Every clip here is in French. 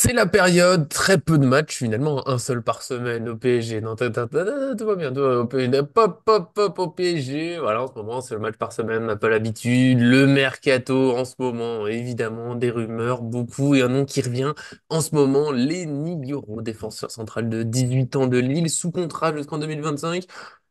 C'est la période, très peu de matchs, finalement, un seul par semaine au PSG. Non, tout va bien, tout va au PSG. Pop, pop, pop au PSG. Voilà, en ce moment, c'est le match par semaine, on n'a pas l'habitude. Le mercato, en ce moment, évidemment, des rumeurs, beaucoup, et un nom qui revient en ce moment, Lenny Yoro, défenseur central de 18 ans de Lille, sous contrat jusqu'en 2025.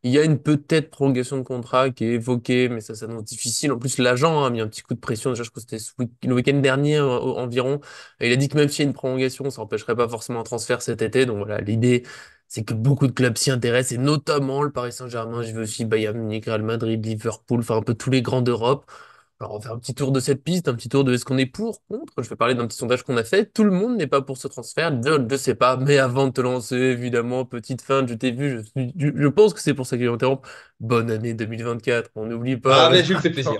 Il y a une peut-être prolongation de contrat qui est évoquée, mais ça s'annonce difficile. En plus, l'agent a mis un petit coup de pression. Déjà, je crois que c'était le week-end dernier environ. Et il a dit que même s'il y a une prolongation, ça n'empêcherait pas forcément un transfert cet été. Donc voilà, l'idée, c'est que beaucoup de clubs s'y intéressent, et notamment le Paris Saint-Germain. Je veux aussi Bayern Munich, Real Madrid, Liverpool, enfin un peu tous les grands d'Europe. Alors on va faire un petit tour de cette piste, un petit tour de est-ce qu'on est pour, contre. Je vais parler d'un petit sondage qu'on a fait. Tout le monde n'est pas pour ce transfert. Je ne sais pas, mais avant de te lancer, évidemment, petite fin, je t'ai vu, je pense que c'est pour ça que j'interromps. Bonne année 2024, on n'oublie pas. Ah, mais tu me fais plaisir.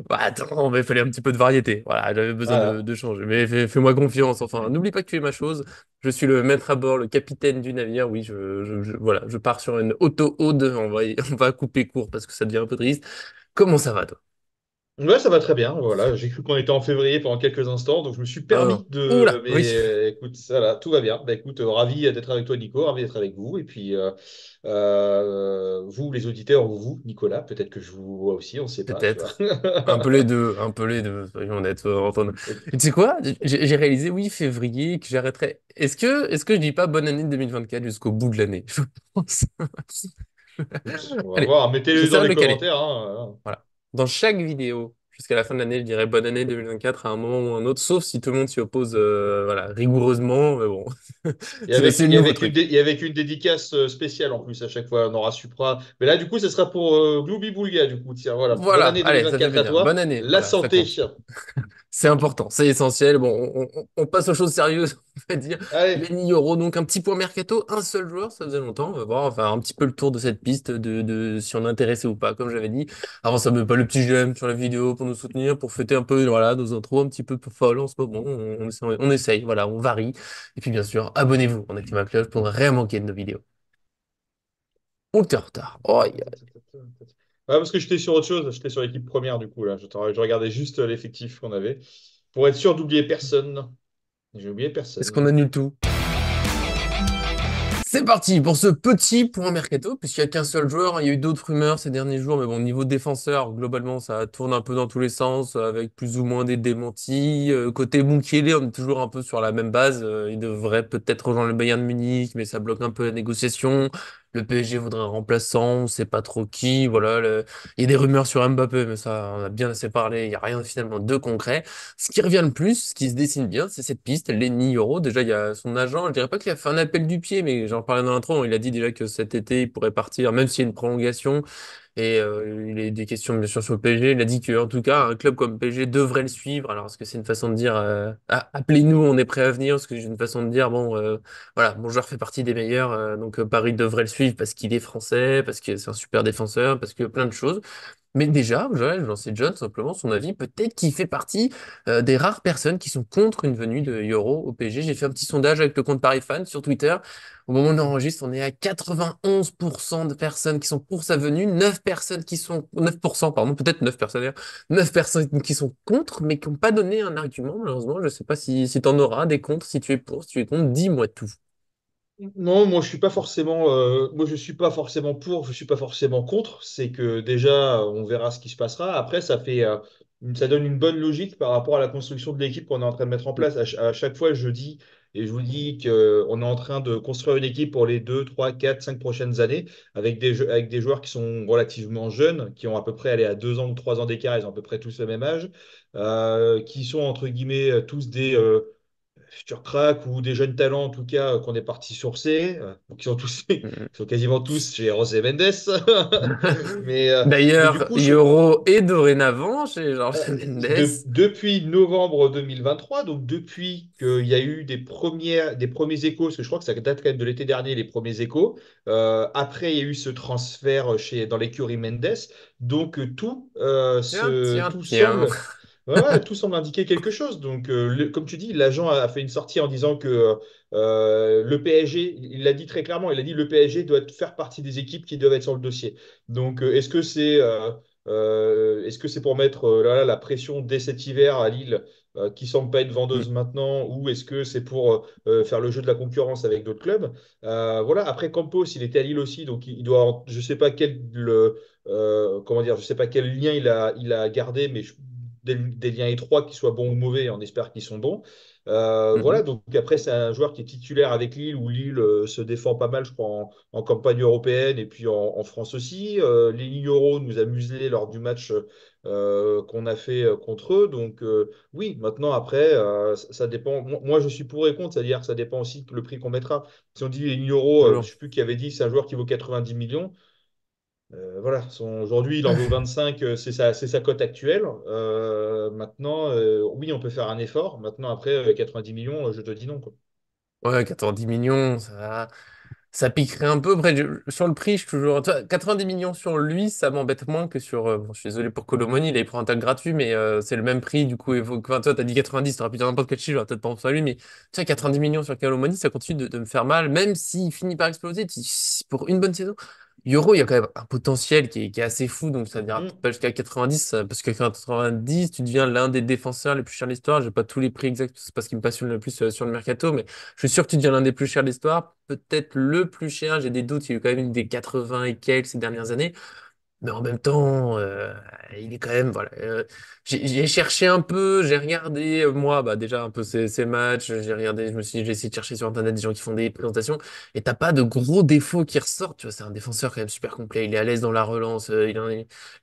Bah, attends, mais il fallait un petit peu de variété. Voilà, j'avais besoin Voilà. de changer. Mais fais-moi confiance. Enfin, n'oublie pas que tu es ma chose. Je suis le maître à bord, le capitaine du navire. Oui, voilà, je pars sur une auto-ode. On va couper court parce que ça devient un peu triste. Comment ça va, toi? Ouais, ça va très bien. Voilà, j'ai cru qu'on était en février pendant quelques instants, donc je me suis Ah, permis de. oula, oui. Mais écoute, ça là, tout va bien. Bah, écoute, ravi d'être avec toi, Nico, ravi d'être avec vous. Et puis, vous, les auditeurs, ou vous, Nicolas, peut-être que je vous vois aussi, on ne sait pas, tu vois. Peut-être. Un peu les deux, soyons honnêtes, Antoine. Et tu sais quoi? J'ai réalisé, oui, février, que j'arrêterai. Est-ce que je dis pas bonne année 2024 jusqu'au bout de l'année? Je pense. Écoute, on va Allez, voir. Mettez-le dans j'essaierai de les le caler. commentaires, hein. Voilà. Dans chaque vidéo, jusqu'à la fin de l'année, je dirais bonne année 2024 à un moment ou un autre, sauf si tout le monde s'y oppose, voilà, rigoureusement, mais bon. C'est le Et nouveau avec truc. et avec une dédicace spéciale en plus à chaque fois, on aura Supra. Mais là, du coup, ce sera pour Glooby Boulga, du coup. Tiens, voilà. Bonne Voilà, année allez, ça fait 2024 à plaisir. toi. Bonne année, La voilà, ça santé. compte. C'est important, c'est essentiel. Bon, on passe aux choses sérieuses, on va dire. Allez. Lenny Yoro, donc un petit point mercato, un seul joueur, ça faisait longtemps. On va voir, on va faire un petit peu le tour de cette piste, de si on est intéressé ou pas, comme j'avais dit. Avant ça, met pas le petit j'aime sur la vidéo pour nous soutenir, pour fêter un peu, voilà, nos intros un petit peu folles en ce moment. On essaye, voilà, on varie. Et puis bien sûr, abonnez-vous, on active la cloche pour ne rien manquer de nos vidéos. On était en retard. Oh, Ouais, parce que j'étais sur autre chose, j'étais sur l'équipe première du coup là. Je regardais juste l'effectif qu'on avait pour être sûr d'oublier personne. J'ai oublié est-ce qu'on personne. annule tout? C'est parti pour ce petit point mercato, puisqu'il n'y a qu'un seul joueur. Il y a eu d'autres rumeurs ces derniers jours, mais bon, niveau défenseur, globalement, ça tourne un peu dans tous les sens, avec plus ou moins des démentis. Côté Mukiele, on est toujours un peu sur la même base. Il devrait peut-être rejoindre le Bayern de Munich, mais ça bloque un peu la négociation. Le PSG voudrait un remplaçant, on ne sait pas trop qui. Voilà, il y a des rumeurs sur Mbappé, mais ça, on a bien assez parlé. Il n'y a rien finalement de concret. Ce qui revient le plus, ce qui se dessine bien, c'est cette piste, Lenny Yoro. Déjà, il y a son agent, je dirais pas qu'il a fait un appel du pied, mais j'en parlais dans l'intro, il a dit déjà que cet été, il pourrait partir, même s'il y a une prolongation. Et il a des questions bien sûr sur le PSG. Il a dit que en tout cas, un club comme PSG devrait le suivre. Alors, est-ce que c'est une façon de dire, ah, appelez-nous, on est prêt à venir? Est-ce que c'est une façon de dire, bon, voilà, mon joueur fait partie des meilleurs, donc Paris devrait le suivre parce qu'il est français, parce que c'est un super défenseur, parce que plein de choses. Mais déjà, je lançais John simplement son avis. Peut-être qu'il fait partie des rares personnes qui sont contre une venue de Euro au PSG. J'ai fait un petit sondage avec le compte Paris Fan sur Twitter. Au moment où on enregistre, on est à 91% de personnes qui sont pour sa venue, 9 personnes qui sont, 9%, pardon, peut-être 9 personnes, d'ailleurs, 9 personnes qui sont contre, mais qui n'ont pas donné un argument, malheureusement. Je ne sais pas si tu en auras des contre, si tu es pour, si tu es contre, dis-moi tout. Non, moi je suis pas forcément, moi je suis pas forcément pour, je suis pas forcément contre. C'est que déjà on verra ce qui se passera. Après, ça donne une bonne logique par rapport à la construction de l'équipe qu'on est en train de mettre en place. À chaque fois, je dis et je vous dis qu'on est en train de construire une équipe pour les 2, 3, 4, 5 prochaines années avec avec des joueurs qui sont relativement jeunes, qui ont à peu près allé à 2 ans ou 3 ans d'écart, ils ont à peu près tous le même âge, qui sont entre guillemets tous des futurs cracks ou des jeunes talents en tout cas qu'on est parti sourcer, qui sont tous, qui sont quasiment tous chez José Mendes. Mais du D'ailleurs, coup, Euro est dorénavant chez Jorge Mendes. depuis novembre 2023, donc depuis qu'il y a eu des premiers échos, parce que je crois que ça date quand même de l'été dernier, les premiers échos. Après, il y a eu ce transfert dans l'écurie Mendes. Donc Tiens, tiens, tout tiens. semble. Ouais, ouais, tout semble indiquer quelque chose. Donc, comme tu dis, l'agent a fait une sortie en disant que le PSG, il l'a dit très clairement, il a dit le PSG doit faire partie des équipes qui doivent être sur le dossier. Donc, est-ce que c'est pour mettre la pression dès cet hiver à Lille qui semble pas être Mm. vendeuse maintenant, ou est-ce que c'est pour faire le jeu de la concurrence avec d'autres clubs? Voilà. Après, Campos, il était à Lille aussi, donc il doit, je sais pas comment dire, je sais pas quel lien il a gardé, mais des liens étroits, qu'ils soient bons ou mauvais, on espère qu'ils sont bons. Voilà, Mm. donc après, c'est un joueur qui est titulaire avec Lille, où Lille se défend pas mal, je crois, en campagne européenne et puis en France aussi. Les Lignes nous a muselés lors du match qu'on a fait contre eux. Donc oui, maintenant, après, ça dépend. Moi, je suis pour et contre, c'est-à-dire que ça dépend aussi de le prix qu'on mettra. Si on dit les Lignes, je ne Toujours. sais plus qui avait dit, c'est un joueur qui vaut 90 millions. Voilà, aujourd'hui, il en vaut 25, c'est sa cote actuelle. Maintenant, oui, on peut faire un effort. Maintenant, après, 90 millions, je te dis non, quoi. Ouais, 90 millions, ça piquerait un peu. Après, sur le prix, je suis toujours. Tu vois, 90 millions sur lui, ça m'embête moins que sur. Bon, je suis désolé pour Colomoni, il prend un tag gratuit, mais c'est le même prix. Du coup, enfin, toi, t'as dit 90, t'aurais pu dire n'importe quel chiffre, j'aurais peut-être pas pensé à lui, mais tu vois, 90 millions sur Colomoni, ça continue de me faire mal, même s'il finit par exploser. Pour une bonne saison, Euro, il y a quand même un potentiel qui est assez fou, donc ça ne dira peut-être Hmm. pas jusqu'à 90, parce que 90, tu deviens l'un des défenseurs les plus chers de l'histoire. J'ai pas tous les prix exacts, c'est pas ce qui me passionne le plus sur le mercato, mais. Je suis sûr que tu deviens l'un des plus chers de l'histoire, peut-être le plus cher. J'ai des doutes, il y a eu quand même une des 80 et quelques ces dernières années. Mais en même temps, il est quand même, voilà. J'ai cherché un peu, j'ai regardé, moi, bah, déjà un peu ces matchs, j'ai regardé, j'ai essayé de chercher sur Internet des gens qui font des présentations, et t'as pas de gros défauts qui ressortent, tu vois, c'est un défenseur quand même super complet, il est à l'aise dans la relance, il a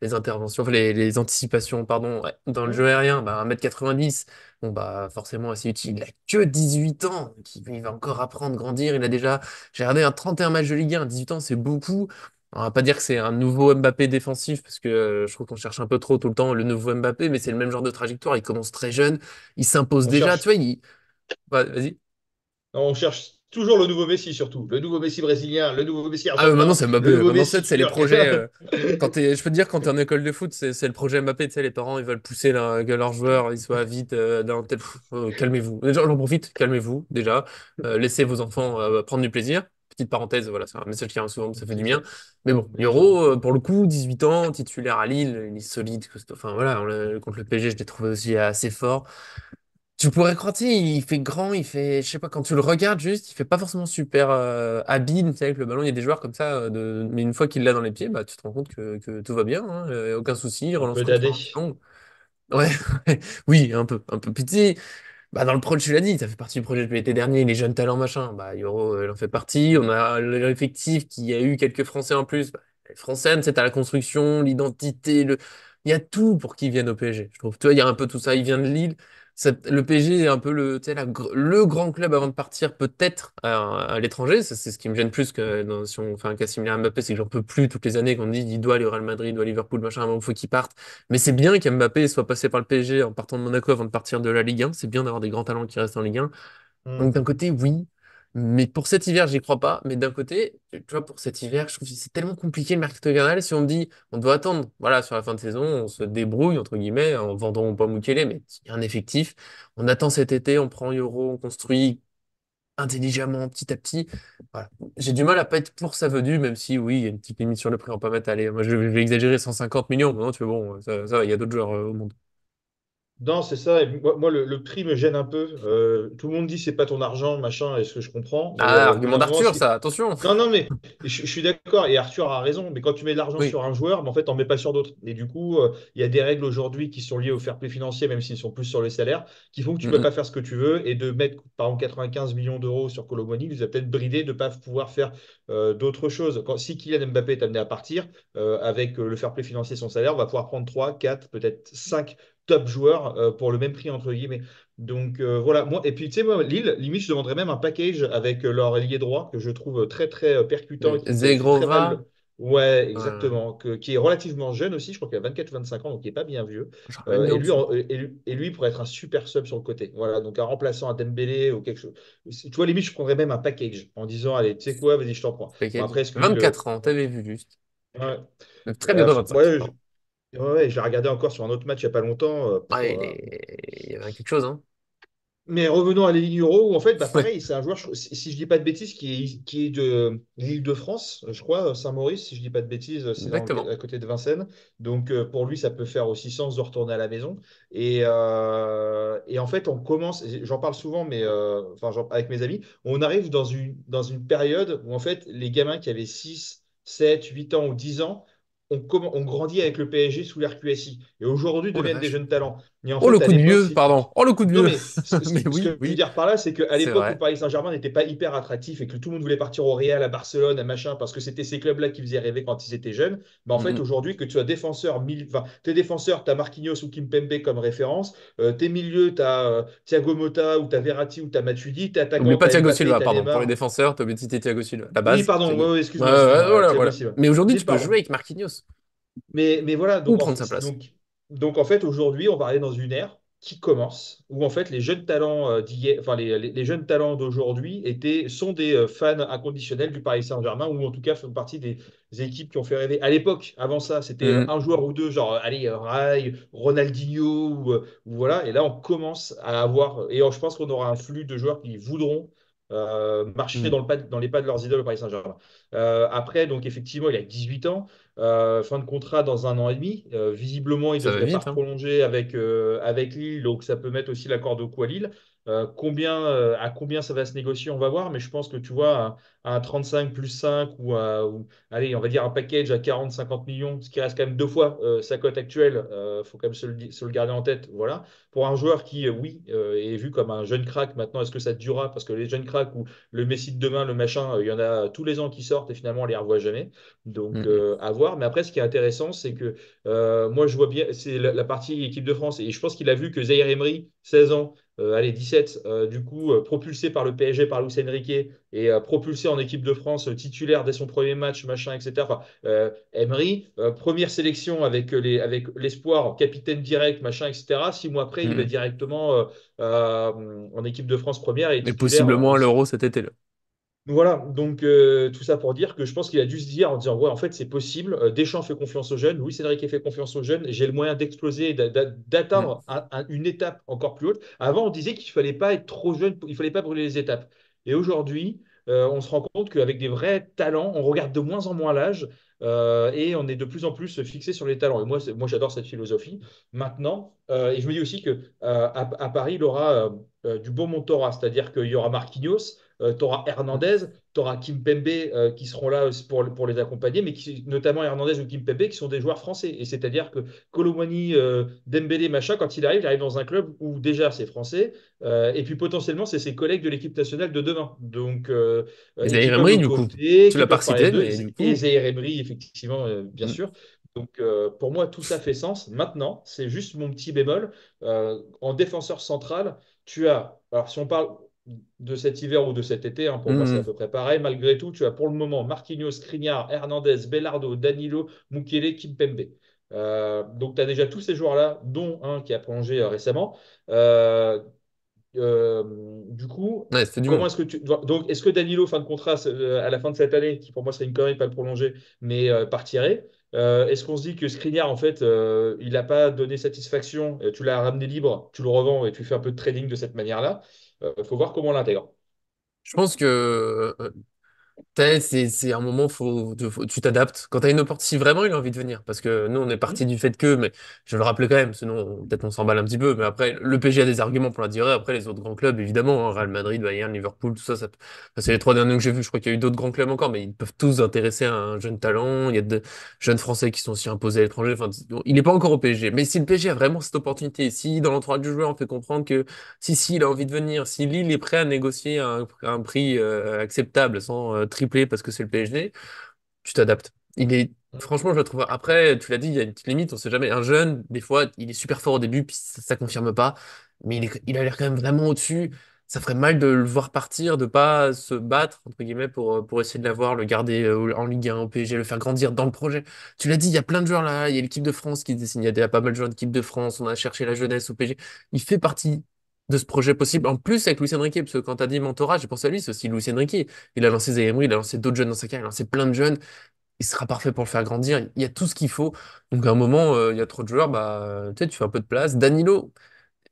les interventions, enfin, les anticipations, pardon, ouais. Dans le jeu Hmm. aérien, bah, 1,90 m, bon, bah, forcément assez utile, il a que 18 ans, il va encore apprendre, grandir, il a déjà, j'ai regardé un 31 matchs de Ligue 1, 18 ans, c'est beaucoup. On va pas dire que c'est un nouveau Mbappé défensif, parce que je trouve qu'on cherche un peu trop tout le temps le nouveau Mbappé, mais c'est le même genre de trajectoire. Il commence très jeune, il s'impose On déjà. Tu vois, cherche Vas-y. On cherche toujours le nouveau Messi, surtout. Le nouveau Messi brésilien, le nouveau Messi Ah, maintenant argentin, c'est le Mbappé. nouveau Maintenant, Messi c'est les turc. projets. Je peux te dire, quand t'es en école de foot, c'est le projet Mbappé. Tu sais, les parents, ils veulent pousser que leurs joueurs ils soient vite dans tel. Calmez-vous. Déjà, j'en profite, calmez-vous, déjà. Laissez vos enfants prendre du plaisir. Petite parenthèse, voilà, c'est un message qui revient souvent, ça fait du C'est bien. clair. Mais bon, Bien sûr. Euro, pour le coup, 18 ans, titulaire à Lille, il est solide, costaud. Enfin, voilà, contre le PSG, je l'ai trouvé aussi assez fort. Tu pourrais croire, tu sais, il fait grand, je sais pas, quand tu le regardes juste, il fait pas forcément super habile, tu sais, avec le ballon. Il y a des joueurs comme ça, mais une fois qu'il l'a dans les pieds, bah, tu te rends compte que tout va bien, hein, aucun souci, il Un relance peu contre dadé. un pion. Ouais, oui, un peu, un peu. Puis tu sais, bah, dans le projet, tu l'as dit, ça fait partie du projet de l'été dernier, les jeunes talents, machin. Bah, Euro, il en fait partie. On a l'effectif qui a eu quelques Français en plus. Bah, les Français, tu sais, t'as la construction, l'identité, il y a tout pour qu'ils viennent au PSG, je trouve. Tu vois, il y a un peu tout ça. Il vient de Lille. Le PSG est un peu tu sais, le grand club avant de partir peut-être à l'étranger. Ça, c'est ce qui me gêne plus que si on fait un cas similaire à Mbappé, c'est que j'en peux plus toutes les années qu'on me dit il doit aller au Real Madrid, il doit à Liverpool, machin, à un moment, faut qu'il parte. Mais c'est bien qu'Mbappé soit passé par le PSG en partant de Monaco avant de partir de la Ligue 1. C'est bien d'avoir des grands talents qui restent en Ligue 1. Donc Hmm. d'un côté, oui. Mais pour cet hiver, j'y crois pas. Mais d'un côté, tu vois, pour cet hiver, je trouve que c'est tellement compliqué le mercato hivernal. Si on me dit, on doit attendre, voilà, sur la fin de saison, on se débrouille, entre guillemets, en vendant pas Mukele, mais il y a un effectif. On attend cet été, on prend Euro, on construit intelligemment, petit à petit. Voilà. J'ai du mal à pas être pour ça venu, même si, oui, il y a une petite limite sur le prix, on peut pas mettre, allez, moi je vais exagérer 150 millions. Maintenant, tu vois, bon, ça va, il y a d'autres joueurs au monde. Non, c'est ça. Et moi, le prix me gêne un peu. Tout le monde dit c'est pas ton argent, machin, est-ce que je comprends? Mais Ah, au bout argument d'un moment, d'Arthur, ça, attention. non, non, mais je suis d'accord, et Arthur a raison, mais quand tu mets de l'argent Oui. sur un joueur, mais en fait, t'en mets pas sur d'autres. Et du coup, il y a des règles aujourd'hui qui sont liées au fair play financier, même s'ils sont plus sur les salaires, qui font que tu peux Mm, pas faire ce que tu veux, et de mettre, par exemple, 95 millions d'euros sur Kolo Muani, nous a peut-être bridé de ne pas pouvoir faire d'autres choses. Si Kylian Mbappé est amené à partir, avec le fair play financier, son salaire, on va pouvoir prendre 3, 4, peut-être 5 top joueurs pour le même prix, entre guillemets. Donc voilà, moi, et puis tu sais, moi, Lille, limite, je demanderais même un package avec leur ailier droit que je trouve très très percutant et qui fait très Zegrova, mal. Ouais, euh, exactement. Qui est relativement jeune aussi, je crois qu'il a 24 25 ans, donc il n'est pas bien vieux. j'aurais même mis Et en lui, dessous. et lui pourrait être un super sub sur le côté. Voilà, donc un remplaçant à Dembélé ou quelque chose. Tu vois, limite, je prendrais même un package en disant, allez, tu sais quoi, vas-y, je t'en prends. Bon, Package. après, est-ce que Lille. 24 ans, t'avais vu juste. Ouais, Très bientôt 25, ouais, pardon. ouais, j'ai regardé encore sur un autre match il n'y a pas longtemps. Ah, Oh là là. il y avait quelque chose, hein. Mais revenons à l'Euro, où en fait, bah Ouais, pareil, c'est un joueur, si je dis pas de bêtises, qui est de l'Île-de-France, je crois, Saint-Maurice, si je dis pas de bêtises, c'est exactement. à côté de Vincennes. Donc pour lui, ça peut faire aussi sens de retourner à la maison. Et en fait, on commence, et j'en parle souvent, mais enfin, avec mes amis, on arrive dans une période où en fait, les gamins qui avaient 6 7 8 ans ou 10 ans, on grandit avec le PSG sous l'RQSI. Et aujourd'hui Oh la deviennent des vache. jeunes talents. Et en Oh le fait, à coup de l'époque, vieux, pardon. Oh le coup de non, vieux. mais ce, ce Mais qui- ce que oui, je veux oui, dire par là, c'est qu'à c'est l'époque où vrai. Paris Saint-Germain n'était pas hyper attractif et que tout le monde voulait partir au Real, à Barcelone, à machin, parce que c'était ces clubs-là qui faisaient rêver quand ils étaient jeunes, bah en fait, Mm, aujourd'hui, que tu sois défenseur, enfin, t'es défenseur, t'as Marquinhos ou Kimpembe comme référence, tes milieux, t'as Thiago Motta ou t'as Verratti ou t'as Matuidi, t'es Oublie attaquant, pas t'as Thiago Mbappé, Silva, t'as pardon. Pour les Neymar. défenseurs, t'as oublié de citer Thiago Silva. La Oui, base, pardon, Thiago. ouais, ouais, Ouais, excuse-moi, ouais, excuse-moi, voilà, Thiago voilà. Silva. Mais aujourd'hui, tu Mille peux jouer pardon. avec Marquinhos Mais voilà, ou prendre sa place. donc en fait, aujourd'hui, on va aller dans une ère qui commence, où en fait, les jeunes talents d'hier, enfin, les jeunes talents d'aujourd'hui sont des fans inconditionnels du Paris Saint-Germain, ou en tout cas font partie des équipes qui ont fait rêver. À l'époque, avant ça, c'était Mm, un joueur ou deux, genre, allez, Rai, Ronaldinho, ou voilà. Et là, on commence à avoir, et je pense qu'on aura un flux de joueurs qui voudront marcher mm. dans les pas de leurs idoles au Paris Saint-Germain. Après, donc effectivement, il a 18 ans. Fin de contrat dans 1 an et demi. Visiblement, il ne Ça va devrait pas vite, hein. prolonger avec Lille, donc ça peut mettre aussi la corde au cou à Lille. À combien ça va se négocier, on va voir, mais je pense que tu vois, un 35 plus 5 allez, on va dire un package à 40-50 millions, ce qui reste quand même deux fois sa cote actuelle, faut quand même se le garder en tête. Voilà. Pour un joueur qui, oui, est vu comme un jeune crack, maintenant, est-ce que ça durera? Parce que les jeunes cracks ou le Messi de demain, le machin, il y en a tous les ans qui sortent et finalement on les revoit jamais. Donc, Mm, mm. à voir. Mais après, ce qui est intéressant, c'est que moi, je vois bien, c'est la partie équipe de France. Et je pense qu'il a vu que Zaïre Emery, 16 ans, allez, 17, du coup, propulsé par le PSG, par Luis Enrique, et propulsé en équipe de France, titulaire dès son premier match, machin, etc. Enfin, Emery, première sélection avec l'espoir, capitaine direct, machin, etc. 6 mois après, Mm, il va mm. directement en équipe de France première et Et titulaire. possiblement à l'Euro cet été, là. Voilà, donc tout ça pour dire que je pense qu'il a dû se dire en disant, ouais, en fait, c'est possible. Deschamps fait confiance aux jeunes, Luis Enrique fait confiance aux jeunes, j'ai le moyen d'exploser, et Mm. d'atteindre une étape encore plus haute. Avant, on disait qu'il fallait pas être trop jeune, il fallait pas brûler les étapes. Et aujourd'hui, on se rend compte qu'avec des vrais talents, on regarde de moins en moins l'âge et on est de plus en plus fixé sur les talents. Et moi j'adore cette philosophie. Maintenant, et je me dis aussi que à Paris, il aura du bon Montora, c'est-à-dire qu'il y aura Marquinhos tu auras Hernandez, tu auras Kimpembe qui seront là pour les accompagner, mais notamment Hernandez ou Kimpembe qui sont des joueurs français. Et c'est-à-dire que Colomani, Dembélé, machin, quand il arrive dans un club où déjà c'est français, et puis potentiellement c'est ses collègues de l'équipe nationale de demain. Donc, Et et qui Zaïre peuvent Emery, le du coup. coopter, Tu qui l'as pas peuvent parler recité, d'eux, mais du et coup. Zaïre Emery, effectivement, bien Mm. sûr. Donc, pour moi, tout ça fait sens. Maintenant, c'est juste mon petit bémol. En défenseur central, tu as, alors si on parle de cet hiver ou de cet été, hein, pour moi c'est à Mm. peu près pareil. Malgré tout, tu as pour le moment Marquinhos, Skriniar, Hernandez, Belardo, Danilo, Mukiele, Kimpembe. Donc tu as déjà tous ces joueurs-là, dont un qui a prolongé récemment. Euh, euh, du coup, Ouais, c'était du comment monde. est-ce que donc est-ce que Danilo fin de contrat à la fin de cette année, qui pour moi serait une connerie de pas le prolonger, mais partirait? Est-ce qu'on se dit que Skriniar en fait il n'a pas donné satisfaction, tu l'as ramené libre, tu le revends et tu fais un peu de trading de cette manière-là? Il faut voir comment on l'intègre. Je pense que c'est un moment, tu t'adaptes. Quand tu as une opportunité, si vraiment il a envie de venir, parce que nous, on est parti Hmm. du fait que, mais je vais le rappeler quand même, sinon peut-être on s'emballe un petit peu, mais après, le PSG a des arguments pour la durée, après les autres grands clubs, évidemment, hein, Real Madrid, Bayern, Liverpool, tout ça, c'est les trois derniers que j'ai vus, je crois qu'il y a eu d'autres grands clubs encore, mais ils peuvent tous intéresser un jeune talent, il y a de jeunes Français qui sont aussi imposés à l'étranger, enfin, il n'est pas encore au PSG, mais si le PSG a vraiment cette opportunité, si dans l'entourage du joueur on fait comprendre que si, il a envie de venir, si Lille est prêt à négocier un prix acceptable sans tripler parce que c'est le PSG, tu t'adaptes. Franchement, je le trouve. Après, tu l'as dit, il y a une petite limite, on sait jamais. Un jeune, des fois, il est super fort au début, puis ça confirme pas, mais il a l'air quand même vraiment au-dessus. Ça ferait mal de le voir partir, de pas se battre, entre guillemets, pour essayer de l'avoir, le garder en Ligue 1, au PSG, le faire grandir dans le projet. Tu l'as dit, il y a plein de joueurs là, il y a l'équipe de France qui se dessine, il y a pas mal de joueurs d'équipe de France, on a cherché la jeunesse au PSG. Il fait partie de ce projet possible. En plus, avec Luis Enrique, parce que quand tu as dit mentorat, j'ai pensé à lui, c'est aussi Luis Enrique. Il a lancé Zaïre Emery, il a lancé d'autres jeunes dans sa carrière, il a lancé plein de jeunes. Il sera parfait pour le faire grandir. Il y a tout ce qu'il faut. Donc à un moment, il y a trop de joueurs, bah, tu sais, tu fais un peu de place. Danilo.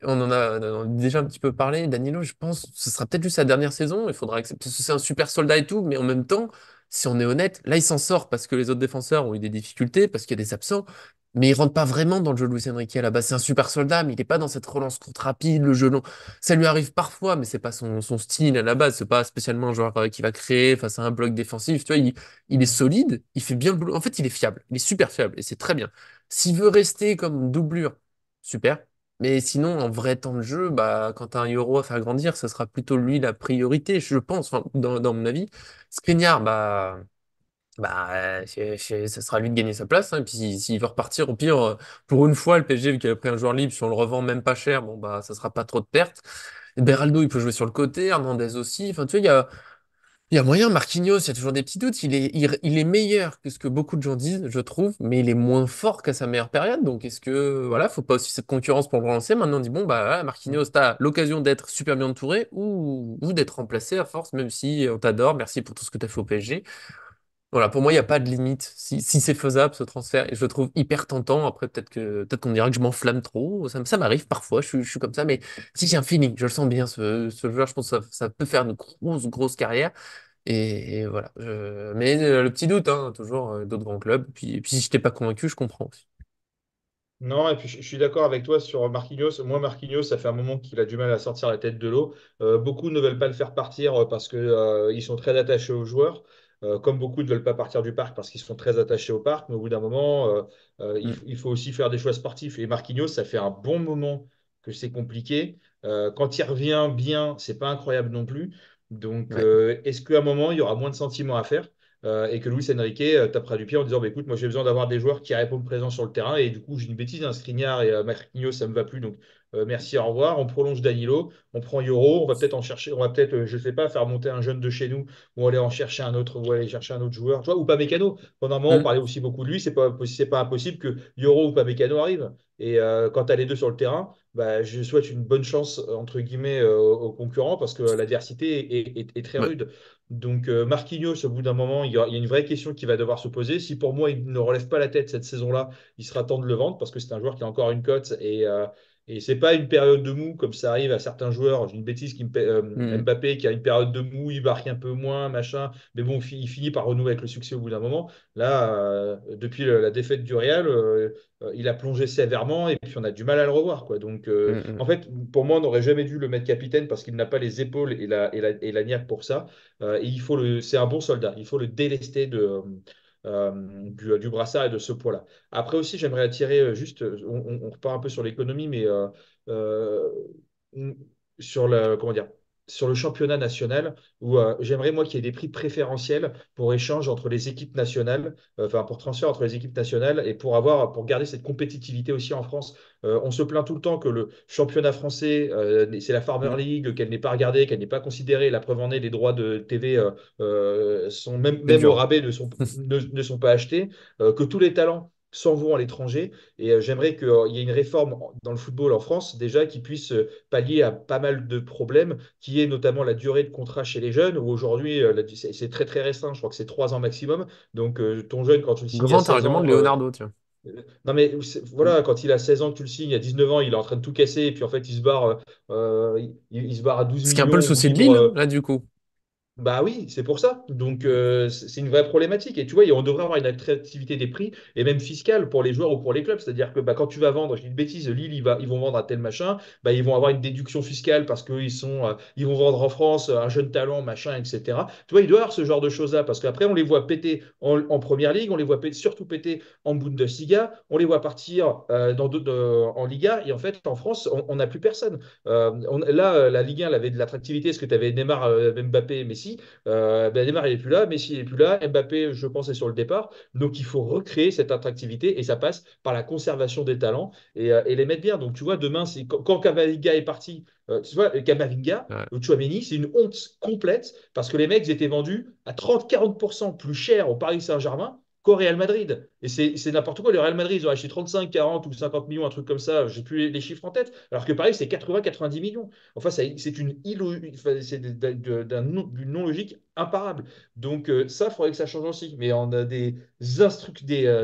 on en a déjà un petit peu parlé. Danilo, je pense, ce sera peut-être juste sa dernière saison. Il faudra accepter, parce que c'est un super soldat et tout, mais en même temps, si on est honnête, là, il s'en sort parce que les autres défenseurs ont eu des difficultés, parce qu'il y a des absents, mais il rentre pas vraiment dans le jeu de Luis Enrique à la base. C'est un super soldat, mais il est pas dans cette relance courte rapide, le jeu long. Ça lui arrive parfois, mais c'est pas son style à la base. C'est pas spécialement un joueur qui va créer face à un bloc défensif. Tu vois, il est solide, il fait bien le boulot. En fait, il est fiable, il est super fiable, et c'est très bien. S'il veut rester comme doublure, super. Mais sinon, en vrai temps de jeu, bah, quand t'as un Euro à faire grandir, ça sera plutôt lui la priorité, je pense, enfin, dans mon avis. Skriniar, ça sera lui de gagner sa place, hein. Et puis s'il veut repartir, au pire, pour une fois, le PSG, vu qu'il a pris un joueur libre, si on le revend même pas cher, bon, bah, ça sera pas trop de pertes. Beraldo, il peut jouer sur le côté, Hernandez aussi. Enfin, tu vois, il y a moyen, Marquinhos, il y a toujours des petits doutes. Il est meilleur que ce que beaucoup de gens disent, je trouve, mais il est moins fort qu'à sa meilleure période. Donc, est-ce que, voilà, faut pas aussi cette concurrence pour le relancer. Maintenant, on dit, bon, bah, voilà, Marquinhos, t'as l'occasion d'être super bien entouré ou d'être remplacé à force, même si on t'adore. Merci pour tout ce que t'as fait au PSG. Voilà, pour moi, il n'y a pas de limite. Si c'est faisable, ce transfert, et je le trouve hyper tentant. Après, peut-être qu'on dira que je m'enflamme trop. Ça m'arrive parfois, je suis comme ça, mais si j'ai un feeling, je le sens bien, ce joueur, je pense que ça peut faire une grosse, grosse carrière. Et voilà. Mais le petit doute, hein, toujours d'autres grands clubs. Et puis si je t'ai pas convaincu, je comprends aussi. Non, et puis je suis d'accord avec toi sur Marquinhos. Moi, Marquinhos, ça fait un moment qu'il a du mal à sortir la tête de l'eau. Beaucoup ne veulent pas le faire partir parce que, ils sont très attachés aux joueurs, comme beaucoup ne veulent pas partir du parc parce qu'ils sont très attachés au parc. Mais au bout d'un moment, Mm. il faut aussi faire des choix sportifs. Et Marquinhos, ça fait un bon moment que c'est compliqué. Quand il revient bien, c'est pas incroyable non plus. Donc, Ouais. est-ce qu'à un moment, il y aura moins de sentiments à faire? Et que Luis Enrique tapera du pied en disant bah, écoute, moi j'ai besoin d'avoir des joueurs qui répondent présents sur le terrain. Et du coup, j'ai une bêtise, un Skriniar et Marquinhos, ça me va plus. Donc merci, au revoir. On prolonge Danilo, on prend Yoro, on va peut-être en chercher, on va peut-être, je sais pas, faire monter un jeune de chez nous ou aller en chercher un autre, ou aller chercher un autre joueur, tu vois, ou pas Mécano. Pendant un moment, on Mm. parlait aussi beaucoup de lui, c'est pas impossible que Yoro ou pas Mécano arrive. Et quand tu as les deux sur le terrain, bah, je souhaite une bonne chance, entre guillemets, aux concurrents parce que l'adversité est très Ouais. rude. Donc Marquinhos, au bout d'un moment, il y a une vraie question qui va devoir se poser. Si pour moi, il ne relève pas la tête cette saison-là, il sera temps de le vendre parce que c'est un joueur qui a encore une cote et c'est pas une période de mou comme ça arrive à certains joueurs. J'ai une bêtise Mm. Mbappé qui a une période de mou, il marque un peu moins, machin, mais bon, il finit par renouer avec le succès au bout d'un moment. Là, depuis la défaite du Real, il a plongé sévèrement et puis on a du mal à le revoir, quoi. Donc, Mm. Mm. en fait, pour moi, on n'aurait jamais dû le mettre capitaine parce qu'il n'a pas les épaules et la niaque pour ça. Et c'est un bon soldat. Il faut le délester du brassard et de ce poids-là. Après aussi, j'aimerais attirer juste, on repart un peu sur l'économie, mais euh, on- sur comment dire, sur le championnat national, où j'aimerais moi qu'il y ait des prix préférentiels pour échange entre les équipes nationales, enfin pour transfert entre les équipes nationales et pour garder cette compétitivité aussi en France. On se plaint tout le temps que le championnat français, c'est la Farmer Mm. League, qu'elle n'est pas regardée, qu'elle n'est pas considérée. La preuve en est, les droits de TV sont C'est même au dur. rabais ne sont pas achetés, que tous les talents s'en vont à l'étranger. Et j'aimerais qu'il y ait une réforme dans le football en France, déjà, qui puisse pallier à pas mal de problèmes, qui est notamment la durée de contrat chez les jeunes, où aujourd'hui, c'est très très restreint, je crois que c'est 3 ans maximum. Donc ton jeune, quand tu le signes à Grand 16 argument de ans, Leonardo, tiens. non mais Mm. voilà, quand il a 16 ans que tu le signes, à 19 ans, il est en train de tout casser, et puis en fait, il se barre, il se barre à 12 Ce qui est un peu le millions ou souci de libre. Lille, hein, là, du coup. Bah oui, c'est pour ça. Donc Mm. c'est une vraie problématique. Et tu vois, on devrait avoir une attractivité des prix et même fiscale pour les joueurs ou pour les clubs. C'est-à-dire que bah, quand tu vas vendre, je dis une bêtise, Lille, ils vont vendre un tel machin, bah, ils vont avoir une déduction fiscale parce ils vont vendre en France un jeune talent, machin, etc. Tu vois, il doit y avoir ce genre de choses-là parce qu'après, on les voit péter en première ligue, on les voit surtout péter en Bundesliga, on les voit partir en Liga. Et en fait, en France, on n'a plus personne. La Ligue 1, elle avait de l'attractivité parce que tu avais Neymar, Mbappé, Messi. Ben Neymar, il n'est plus là, Messi, il n'est plus là, Mbappé, je pense, est sur le départ. Donc, il faut recréer cette attractivité et ça passe par la conservation des talents et les mettre bien. Donc, tu vois, demain, quand Camavinga est parti, tu vois, Camavinga, Ouais. Tchouaméni, c'est une honte complète parce que les mecs étaient vendus à 30-40% plus cher au Paris Saint-Germain qu'au Real Madrid. Et c'est n'importe quoi. Le Real Madrid, ils ont acheté 35, 40 ou 50 millions, un truc comme ça. J'ai plus les chiffres en tête. Alors que Paris, c'est 80, 90 millions. Enfin, c'est enfin, c'est d'une non-logique imparable. Donc, ça, il faudrait que ça change aussi. Mais on a des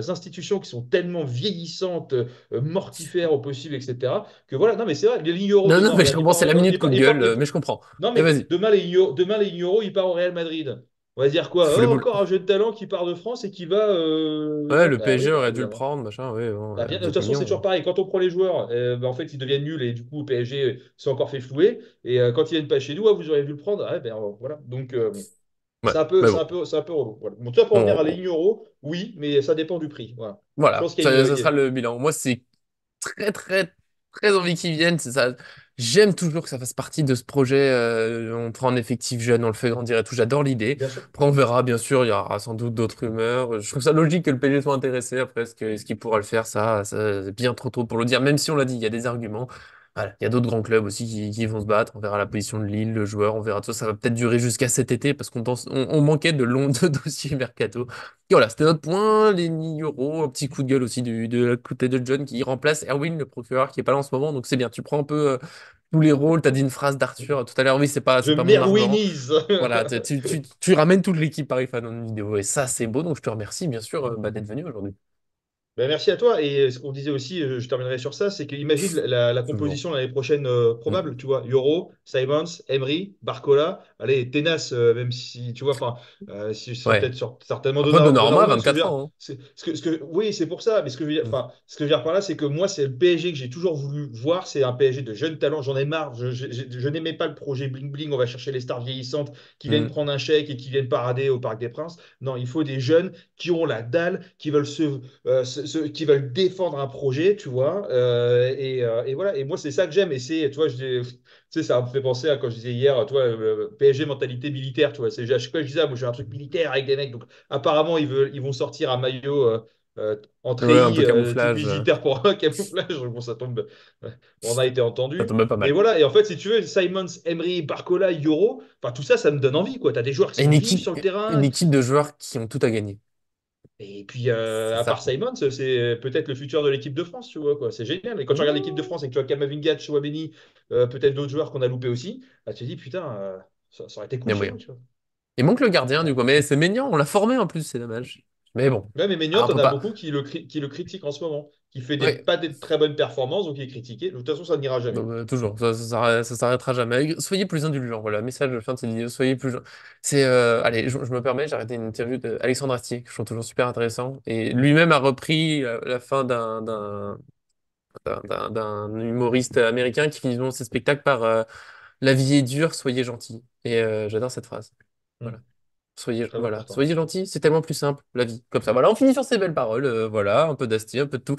institutions qui sont tellement vieillissantes, mortifères au possible, etc. Que voilà, non, mais c'est vrai, les lignes euros Non, non, demain, mais je regarde, comprends, c'est la minute coup de gueule, mais je comprends. non, Et mais vas-y, demain, les lignes euros, il part au Real Madrid. On va dire tu quoi? fous les Oh, boules. encore un jeune talent qui part de France et qui va. Ouais, Voilà. le Bah oui, PSG bah aurait dû le évidemment. prendre, machin, ouais, bon, Bah, bien, de toute 10 façon, c'est toujours millions. pareil. Quand on prend les joueurs, bah, en fait, ils deviennent nuls et du coup, le PSG s'est encore fait flouer. Et quand ils viennent pas chez nous, ah, vous auriez vu le prendre. Ah, ben, voilà. Donc, Ouais, mais bon, c'est un peu relou. Voilà. Bon, toi, pour revenir à la on- ligne euro, oui, mais ça dépend du prix. Voilà. Je voilà, pense qu'il y a ça il y a- sera le bilan. Moi, c'est très, très, très envie qu'ils viennent. C'est ça. J'aime toujours que ça fasse partie de ce projet. On prend un effectif jeune, on le fait grandir et tout. J'adore l'idée. Bien sûr. Après, on verra, bien sûr, il y aura sans doute d'autres rumeurs. Je trouve ça logique que le PSG soit intéressé. Après, est-ce qu'il pourra le faire, ça, c'est bien trop tôt pour le dire. Même si on l'a dit, il y a des arguments. Voilà. Il y a d'autres grands clubs aussi qui vont se battre. On verra la position de Lille, le joueur, on verra tout ça. Ça va peut-être durer jusqu'à cet été parce on manquait de longs de dossiers mercato. Et voilà, c'était notre point, les 10 euros, un petit coup de gueule aussi de la côté de John qui remplace Erwin, le procureur qui est pas là en ce moment, donc c'est bien, tu prends un peu tous les rôles, t'as dit une phrase d'Arthur tout à l'heure, oui, Je c'est pas mon argent, merwinise. voilà, tu ramènes toute l'équipe Paris Fan en une vidéo, et ça c'est beau, donc je te remercie bien sûr bah, d'être venu aujourd'hui. Ben, merci à toi. Et ce qu'on disait aussi, je terminerai sur ça, c'est qu'imagine la Toujours. composition l'année prochaine Mm. probable, tu vois, Euro, Simons, Emery, Barcola, allez, Tenas, même si, tu vois, enfin, si ce sera Ouais. peut-être certainement Après Donnarumma, Donnarumma, ce que je veux 24 dire, ans, hein. oui, c'est pour ça, mais Mm. ce que je veux dire par là, c'est que moi, c'est le PSG que j'ai toujours voulu voir, c'est un PSG de jeunes talents, j'en ai marre, je n'aimais pas le projet bling bling, on va chercher les stars vieillissantes qui viennent Mm. prendre un chèque et qui viennent parader au Parc des Princes. Non, il faut des jeunes qui ont la dalle, ceux qui veulent défendre un projet, tu vois. Et voilà. Et moi, c'est ça que j'aime. Et c'est, tu vois, tu sais, ça me fait penser à quand je disais hier, tu vois, PSG mentalité militaire, tu vois. À chaque fois, je disais, ah, moi, j'ai un truc militaire avec des mecs. Donc, apparemment, ils vont sortir un maillot en Ouais, un peu treillis, type camouflage, militaire pour un camouflage. Bon, ça tombe. On a été ça entendu. tombe pas Mais mal. voilà. Et en fait, si tu veux, Simons, Emery, Barcola, Euro, enfin, tout ça, ça me donne envie, quoi. Tu as des joueurs qui Et sont vifs sur le une terrain. équipe de joueurs qui ont tout à gagner. Et puis, C'est à ça. part Simons, c'est peut-être le futur de l'équipe de France, tu vois, quoi. C'est génial. Et quand tu regardes l'équipe de Mmh. France et que tu vois Kamavinga, Chouameni, peut-être d'autres joueurs qu'on a loupés aussi, bah, tu te dis, putain, ça aurait été Il y cool a chez moyen. nous, tu vois. Il manque le gardien, du Ouais, coup. Mais c'est Maignan, on l'a formé en plus, c'est dommage. Mais bon. ouais, mais Maignan, Alors, on t'en peut as pas. beaucoup qui le critiquent en ce moment, qui fait Oui, pas des très bonnes performances, donc il est critiqué. De toute façon, ça n'ira jamais. toujours. Ça s'arrêtera jamais. Soyez plus indulgents. Voilà, message de fin de cette vidéo. Soyez plus. C'est. Allez, je me permets, j'ai arrêté une interview d'Alexandre Astier, que je trouve toujours super intéressant. Et lui-même a repris la fin d'un humoriste américain qui finit souvent ses spectacles par La vie est dure, soyez gentils. Et j'adore cette phrase. Hmm, Voilà. Soyez, très voilà, important. soyez gentils, c'est tellement plus simple, la vie. Comme ça, voilà, on finit sur ces belles paroles. Voilà, un peu d'Asti, un peu de tout.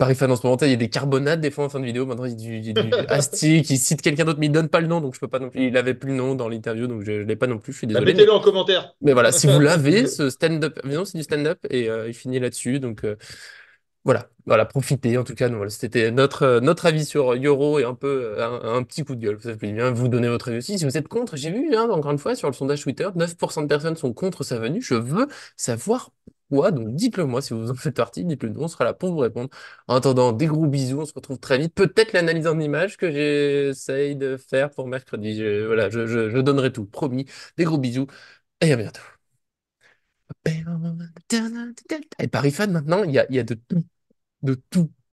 Paris Fan en ce moment, il y a des carbonades des fois en fin de vidéo. Maintenant, il y a du Asti qui cite quelqu'un d'autre, mais il donne pas le nom, donc je peux pas non plus. Il avait plus le nom dans l'interview, donc je l'ai pas non plus, je suis Bah, désolé. mettez-le en commentaire. Mais voilà, si vous l'avez, ce stand-up, mais non, c'est du stand-up et il finit là-dessus. Donc voilà, profitez. En tout cas, nous, voilà, c'était notre avis sur Yoro et un peu un petit coup de gueule. Ça fait bien vous donner votre avis aussi. Si vous êtes contre, j'ai vu, hein, encore une fois, sur le sondage Twitter, 9% de personnes sont contre sa venue. Je veux savoir pourquoi. Donc dites-le moi si vous en faites partie. Dites-le nous, on sera là pour vous répondre. En attendant, des gros bisous. On se retrouve très vite. Peut-être l'analyse en image que j'essaye de faire pour mercredi. Voilà, je donnerai tout. Promis. Des gros bisous et à bientôt. Et Paris Fan, maintenant, il y a de tout. De tout.